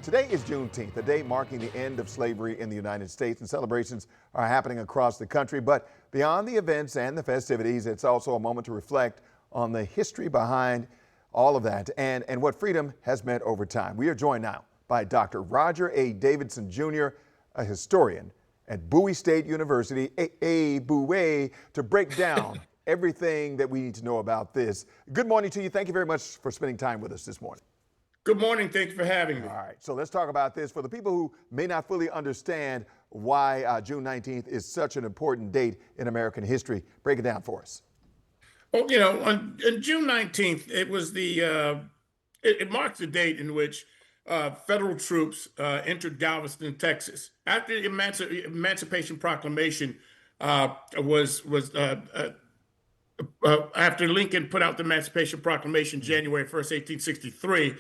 Today is Juneteenth, a day marking the end of slavery in the United States, and celebrations are happening across the country. But beyond the events and the festivities, it's also a moment to reflect on the history behind all of that and what freedom has meant over time. We are joined now by Dr. Roger A. Davidson Jr., a historian at Bowie State University, Bowie, to break down everything that we need to know about this. Good morning to you. Thank you very much for spending time with us this morning. Good morning. Thank you for having me. All right, so let's talk about this. For the people who may not fully understand why June 19th is such an important date in American history, break it down for us. Well, on June 19th, it marks the date in which federal troops entered Galveston, Texas. After the Emancipation Proclamation after Lincoln put out the Emancipation Proclamation January 1st, 1863,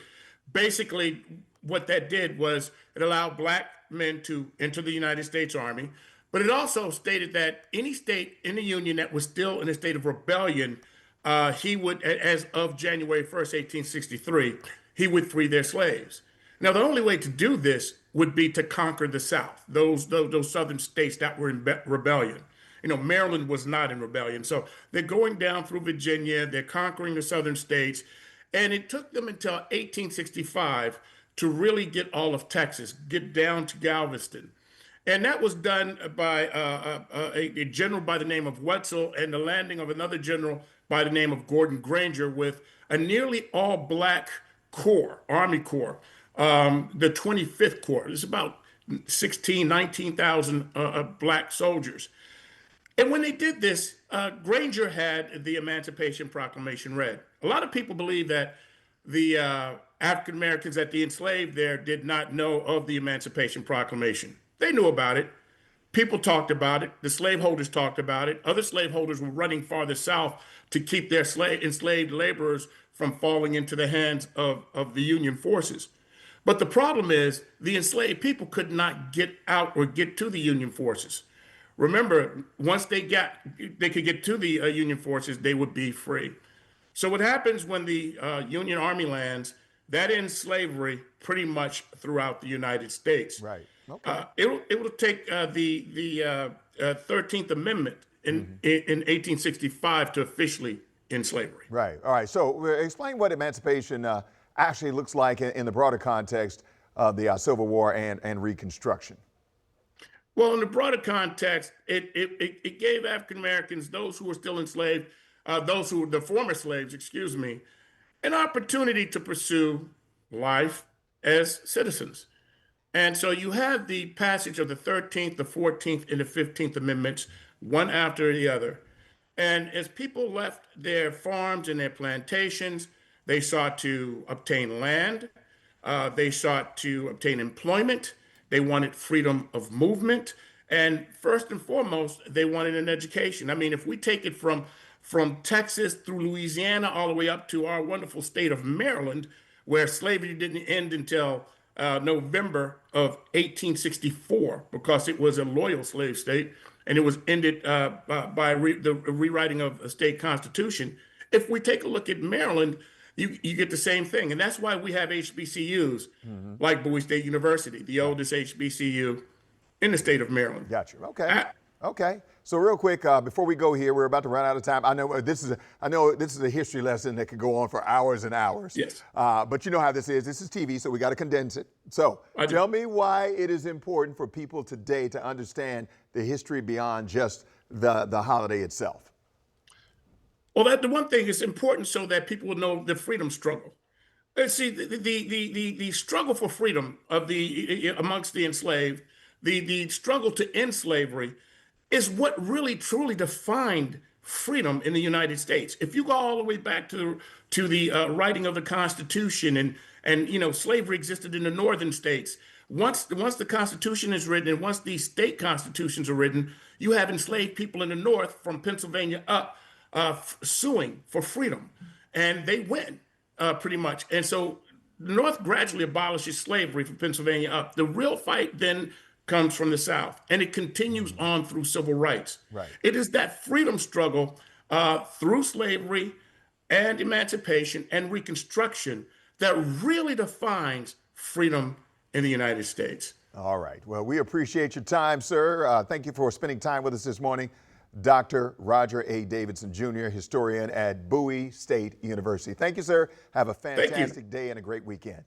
basically what that did was it allowed black men to enter the United States Army, but it also stated that any state in the Union that was still in a state of rebellion, he would, as of January 1st, 1863, he would free their slaves. Now, the only way to do this would be to conquer the South, those southern states that were in rebellion. Maryland was not in rebellion. So they're going down through Virginia, they're conquering the southern states. And it took them until 1865 to really get all of Texas, get down to Galveston. And that was done by a general by the name of Wetzel and the landing of another general by the name of Gordon Granger with a nearly all black corps, Army Corps, the 25th Corps. There's about 19,000 black soldiers. And when they did this, Granger had the Emancipation Proclamation read. A lot of people believe that the African Americans that they enslaved there did not know of the Emancipation Proclamation. They knew about it. People talked about it. The slaveholders talked about it. Other slaveholders were running farther south to keep their enslaved laborers from falling into the hands of the Union forces. But the problem is the enslaved people could not get out or get to the Union forces. Remember, once they could get to the Union forces, they would be free. So what happens when the Union Army lands, that ends slavery pretty much throughout the United States. Right. Okay. It will take the 13th Amendment in 1865 to officially end slavery. Right. All right. So explain what emancipation actually looks like in the broader context of the Civil War and Reconstruction. Well, in the broader context, it gave African Americans, those who were still enslaved, those who were the former slaves, excuse me, an opportunity to pursue life as citizens. And so you have the passage of the 13th, the 14th, and the 15th Amendments, one after the other. And as people left their farms and their plantations, they sought to obtain land, they sought to obtain employment. They wanted freedom of movement. And first and foremost, they wanted an education. I mean, if we take it from Texas through Louisiana all the way up to our wonderful state of Maryland, where slavery didn't end until November of 1864, because it was a loyal slave state, and it was ended by the rewriting of a state constitution. If we take a look at Maryland, you get the same thing. And that's why we have HBCUs like Bowie State University, the oldest HBCU in the state of Maryland. Gotcha. Okay. Okay. So real quick, before we go here, we're about to run out of time. I know this is a history lesson that could go on for hours and hours. Yes. But you know how this is. This is TV, so we got to condense it. So tell me why it is important for people today to understand the history beyond just the holiday itself. Well, the one thing is important so that people will know the freedom struggle. See, the struggle for freedom amongst the enslaved, the struggle to end slavery, is what really truly defined freedom in the United States. If you go all the way back to the writing of the Constitution, and slavery existed in the northern states. Once the Constitution is written and once these state constitutions are written, you have enslaved people in the North from Pennsylvania up suing for freedom, and they win pretty much. And so the North gradually abolishes slavery from Pennsylvania up. The real fight then comes from the South, and it continues on through civil rights. Right. It is that freedom struggle through slavery and emancipation and Reconstruction that really defines freedom in the United States. All right. Well, we appreciate your time, sir. Thank you for spending time with us this morning. Dr. Roger A. Davidson, Jr., historian at Bowie State University. Thank you, sir. Have a fantastic day and a great weekend.